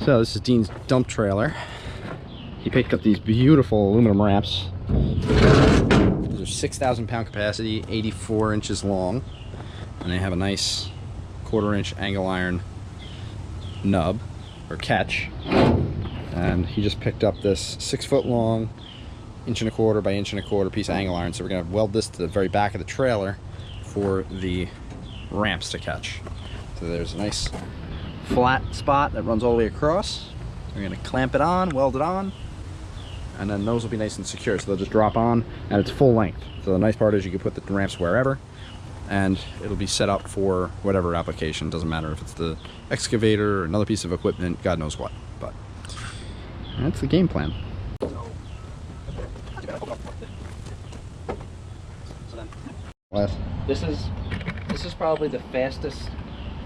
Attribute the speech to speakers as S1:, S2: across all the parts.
S1: So this is Dean's dump trailer. He picked up these beautiful aluminum ramps. These are 6,000 pound capacity, 84 inches long, and they have a nice 1/4 inch angle iron nub or catch. And he just picked up this 6 foot long, 1.25 by 1.25 piece of angle iron. So we're gonna weld this to the very back of the trailer for the ramps to catch. So there's a nice flat spot that runs all the way across. We're gonna clamp it on, weld it on, and then those will be nice and secure, so they'll just drop on, and it's full length. So the nice part is you can put the ramps wherever, and it'll be set up for whatever application. Doesn't matter if it's the excavator or another piece of equipment, God knows what. But that's the game plan.
S2: This is probably the fastest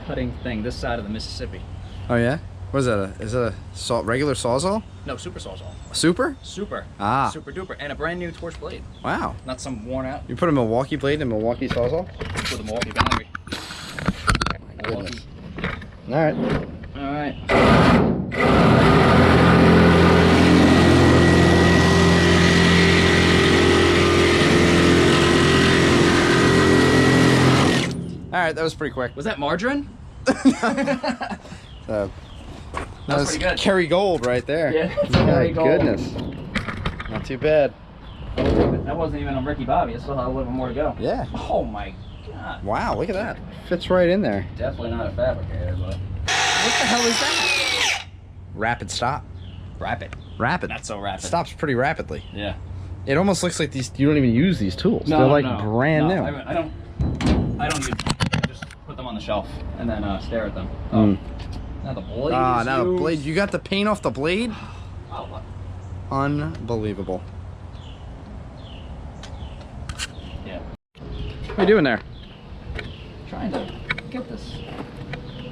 S2: cutting thing this side of the Mississippi.
S1: Oh yeah? What is that? Is that a regular Sawzall?
S2: No, super sawzall.
S1: Super?
S2: Super.
S1: Ah.
S2: Super duper. And a brand new torch blade.
S1: Wow.
S2: Not some worn out.
S1: You put a Milwaukee blade in a Milwaukee Sawzall?
S2: With a Milwaukee boundary.
S1: Goodness. Alright.
S2: Alright.
S1: Alright, that was pretty quick.
S2: Was that margarine?
S1: That was
S2: pretty good.
S1: Kerrygold right there.
S2: Yeah, it's
S1: My
S2: Kerrygold.
S1: goodness. Not too bad.
S2: That wasn't even on Ricky Bobby. I still had a little bit more to go.
S1: Yeah.
S2: Oh my god.
S1: Wow, look at that. Fits right in there.
S2: Definitely not a fabricator, but...
S1: What the hell is that? Rapid stop.
S2: Rapid.
S1: Rapid.
S2: Not so rapid.
S1: Stops pretty rapidly.
S2: Yeah.
S1: It almost looks like you don't even use these tools.
S2: No,
S1: They're like
S2: no,
S1: brand new.
S2: I don't use them. I just put them on the shelf and then stare at them. Now the blade is
S1: now the
S2: used.
S1: blade. You got the paint off the blade?
S2: Oh, look.
S1: Unbelievable.
S2: Yeah.
S1: What are you doing there?
S2: Trying to get this.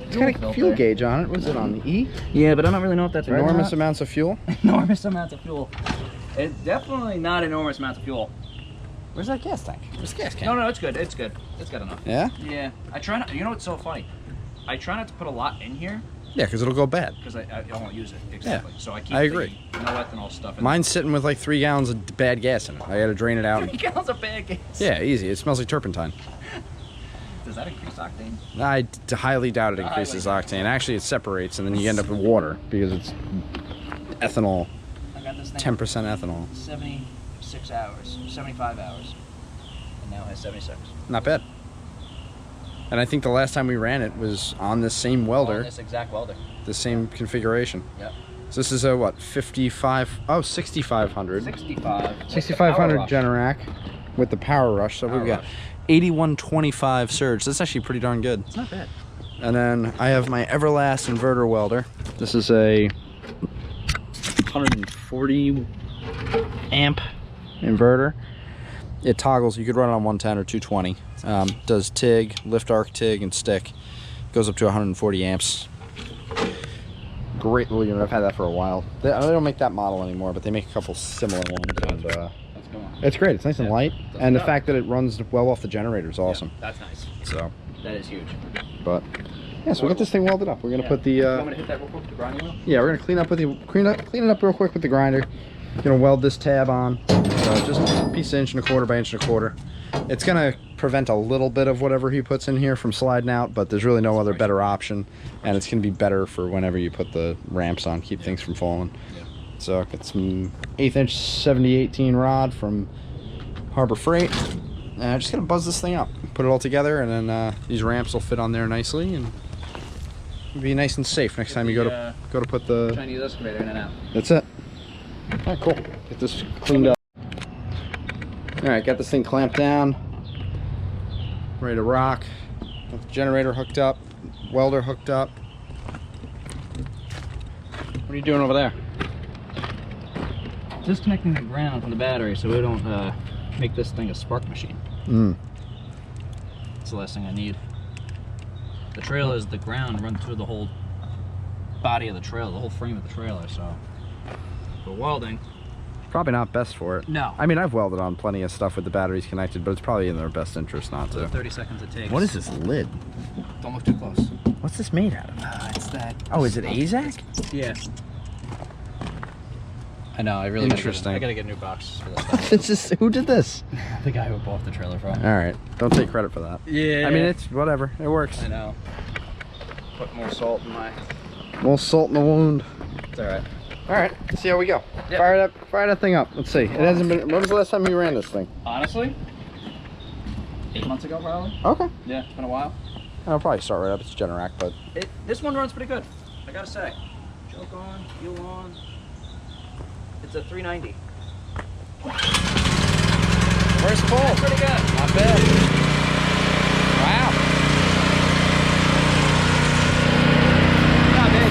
S1: It's got a fuel gauge on it. Was it on the E?
S2: Yeah, but I don't really know if that's right.
S1: Enormous amounts of fuel.
S2: Enormous amounts of fuel. It's definitely not enormous amounts of fuel.
S1: Where's that gas tank? Where's the gas can?
S2: No, it's good. It's good. It's good enough.
S1: Yeah?
S2: Yeah. I try not. You know what's so funny? I try not to put a lot in here
S1: Yeah, because it'll go bad.
S2: because I won't use it exactly.
S1: Yeah,
S2: So I keep
S1: I agree.
S2: the no ethanol stuff in
S1: Mine's sitting with like 3 gallons of bad gas in it. I gotta drain it out.
S2: 3 gallons of bad gas.
S1: Yeah, easy. It smells like turpentine.
S2: Does that increase octane?
S1: I highly doubt it increases octane. Actually, it separates, and then you end up with water because it's ethanol.
S2: I got this thing
S1: 10% ethanol.
S2: 76 hours, 75 hours, and now it has 76.
S1: Not bad. And I think the last time we ran it was on this same welder,
S2: On this exact welder.
S1: the same configuration.
S2: Yep.
S1: So this is a what? 6500.
S2: 65.
S1: 6500
S2: Power
S1: Generac with the power rush. So
S2: Power
S1: we've got
S2: rush.
S1: 8125 surge. That's actually pretty darn good.
S2: It's not bad.
S1: And then I have my Everlast inverter welder. This is a 140 amp inverter. It toggles. You could run it on 110 or 220. Does TIG, lift arc TIG, and stick. Goes up to 140 amps. Great little unit. I've had that for a while. They don't make that model anymore, but they make a couple similar ones. And, it's great. It's nice and light, and the fact that it runs well off the generator is awesome.
S2: Yeah, that's nice.
S1: So
S2: That is huge.
S1: but yeah, so we'll get this thing welded up. We're gonna put the
S2: You want me to hit that real quick with the grinding wheel?
S1: yeah, we're gonna clean it up real quick with the grinder. Gonna weld this tab on. So just a piece of 1.25 by 1.25. It's gonna prevent a little bit of whatever he puts in here from sliding out, but there's really no other better option, and it's gonna be better for whenever you put the ramps on, keep things from falling.
S2: Yeah.
S1: So I've got some 1/8 inch 7018 rod from Harbor Freight. And I'm just gonna buzz this thing up, put it all together, and then these ramps will fit on there nicely, and it'll be nice and safe next time you go to put the
S2: Chinese excavator in and out.
S1: That's it. All right, cool. Get this cleaned up. All right, got this thing clamped down, ready to rock. Got the generator hooked up, welder hooked up. What are you doing over there?
S2: Disconnecting the ground from the battery so we don't make this thing a spark machine. That's the last thing I need. The trailer is the ground run through the whole body of the trailer, the whole frame of the trailer, so for welding.
S1: Probably not best for it.
S2: No.
S1: I mean, I've welded on plenty of stuff with the batteries connected, but it's probably in their best interest not to.
S2: 30 seconds it takes.
S1: What is this lid?
S2: Don't look too close.
S1: What's this made out of?
S2: It's that.
S1: Oh, is it AZAC?
S2: Yeah. I know. I really
S1: Interesting.
S2: I gotta get a new box for this stuff.
S1: This is, who did this?
S2: The guy who bought the trailer from.
S1: All right, don't take credit for that.
S2: Yeah.
S1: I mean, it's whatever. It works.
S2: I know. Put more salt in my.
S1: More salt in the wound.
S2: It's all right.
S1: All right, let's see how we go.
S2: Yep.
S1: Fire that thing up. Let's see. It hasn't been. When was the last time you ran this thing?
S2: Honestly, 8 months ago probably.
S1: Okay.
S2: Yeah, it's been a while.
S1: I'll probably start right up. It's Generac, but
S2: This one runs pretty good. I gotta say. Choke on, fuel on. It's a 390.
S1: first pull.
S2: That's pretty good.
S1: Not bad. Wow.
S2: Not bad.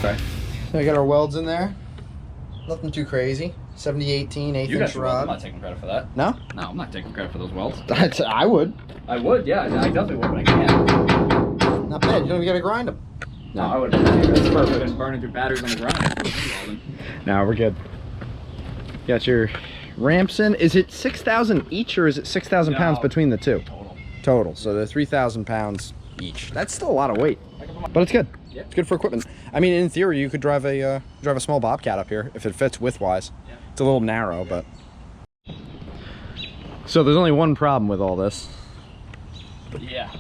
S1: Okay. So we got our welds in there. Nothing too crazy. 70-18, eighth
S2: You guys
S1: inch
S2: should weld. I'm
S1: rod.
S2: not taking credit for that.
S1: No?
S2: No, I'm not taking credit for those welds.
S1: I would.
S2: I would, yeah. I definitely would, but I can't.
S1: Not bad. You don't even gotta grind them.
S2: No, I would. That's perfect. Been burning through batteries on the ground.
S1: No, we're good. Got your ramps in. Is it 6,000 each or is it 6,000 pounds
S2: No.
S1: between the two?
S2: Total.
S1: Total. So they're 3,000 pounds each. That's still a lot of weight, but it's good.
S2: Yep.
S1: It's good for equipment. I mean, in theory, you could drive a small Bobcat up here if it fits width-wise.
S2: Yeah.
S1: It's a little narrow, but. So there's only one problem with all this.
S2: Yeah.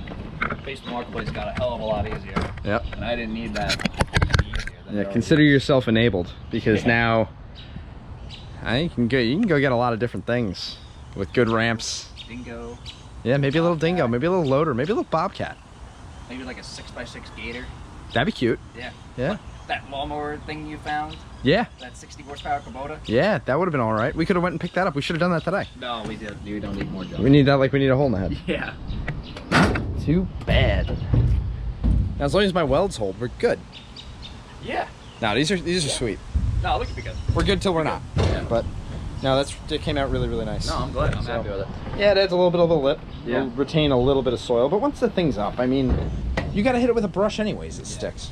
S2: Face marketplace got a hell of a lot easier.
S1: Yep.
S2: And I didn't need that.
S1: Yeah. Consider yourself enabled because now, you can go get a lot of different things with good ramps.
S2: Dingo.
S1: Yeah, maybe a little dingo, maybe a little loader, maybe a little Bobcat.
S2: Maybe like a 6x6 Gator.
S1: That'd be cute.
S2: Yeah.
S1: Yeah.
S2: That lawnmower thing you found.
S1: Yeah.
S2: That 60 horsepower Kubota.
S1: Yeah, that would have been all right. We could have went and picked that up. We should have done that today.
S2: No, we did. We don't need more junk.
S1: We need that like we need a hole in the head.
S2: Yeah.
S1: Too bad. Now, as long as my welds hold, we're good.
S2: Yeah.
S1: No, these are sweet.
S2: No, look at me good.
S1: We're good till we're not.
S2: Yeah.
S1: But no, it came out really, really nice.
S2: No, I'm glad. I'm
S1: So-
S2: happy with it.
S1: Yeah, it adds a little bit of a lip.
S2: Yeah.
S1: It'll retain a little bit of soil, but once the thing's up, I mean, you got to hit it with a brush anyways. It sticks.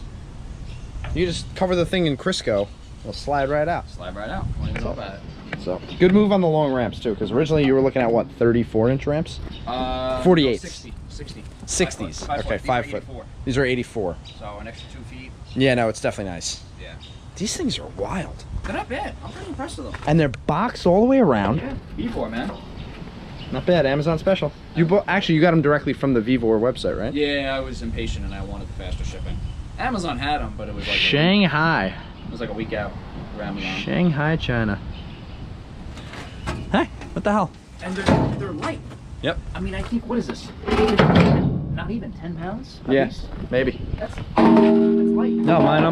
S1: You just cover the thing in Crisco, it'll slide right out.
S2: Slide right out. Don't even know about it.
S1: So good move on the long ramps too, because originally you were looking at what, 34-inch ramps? 48s.
S2: No, 60.
S1: 60s.
S2: 5
S1: Okay,
S2: foot.
S1: 5
S2: These are
S1: foot.
S2: 84.
S1: These are 84.
S2: So an extra 2 feet.
S1: Yeah, no, it's definitely nice.
S2: Yeah.
S1: These things are wild.
S2: They're not bad. I'm pretty impressed with them.
S1: And they're boxed all the way around.
S2: Yeah. VEVOR, man.
S1: Not bad. Amazon special. You actually you got them directly from the VEVOR website, right?
S2: Yeah, I was impatient and I wanted the faster shipping. Amazon had them, but it was like
S1: Shanghai.
S2: it was like a week out for Amazon.
S1: Shanghai, China. Hey, what the hell?
S2: And they're light.
S1: Yep.
S2: I mean, I think, what is this? Not even 10 pounds? at
S1: Yeah,
S2: least?
S1: maybe.
S2: That's light.
S1: No, mine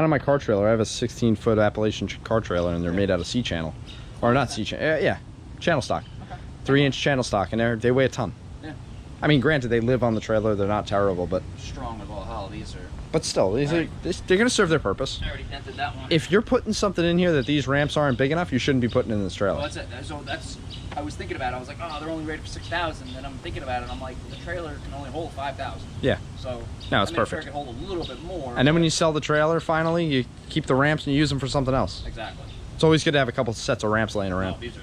S1: on my car trailer. I have a 16-foot Appalachian car trailer, and they're made out of C channel, or not C channel. Yeah, channel stock.
S2: Okay.
S1: 3-inch channel stock, and they weigh a ton.
S2: Yeah.
S1: I mean, granted, they live on the trailer. They're not terrible, but
S2: Strong as all hell. These are.
S1: but still, they're gonna serve their purpose.
S2: I already dented that one.
S1: If you're putting something in here that these ramps aren't big enough, you shouldn't be putting in this trailer.
S2: Well, that's it. So that's. I was thinking about it. I was like, oh, they're only rated for 6,000. And I'm thinking about it. And I'm like, the trailer can only hold 5,000.
S1: Yeah.
S2: So.
S1: No, it's
S2: I made
S1: perfect.
S2: Sure it can hold a little bit more.
S1: And then when you sell the trailer, finally, you keep the ramps and you use them for something else.
S2: Exactly.
S1: It's always good to have a couple sets of ramps laying around.
S2: No, these are.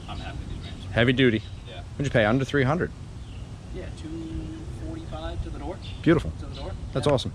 S2: I'm happy with these ramps.
S1: Heavy duty.
S2: Yeah.
S1: What'd you pay? Under 300.
S2: Yeah, 245 to the door.
S1: Beautiful.
S2: To the door.
S1: That's
S2: Yeah.
S1: awesome.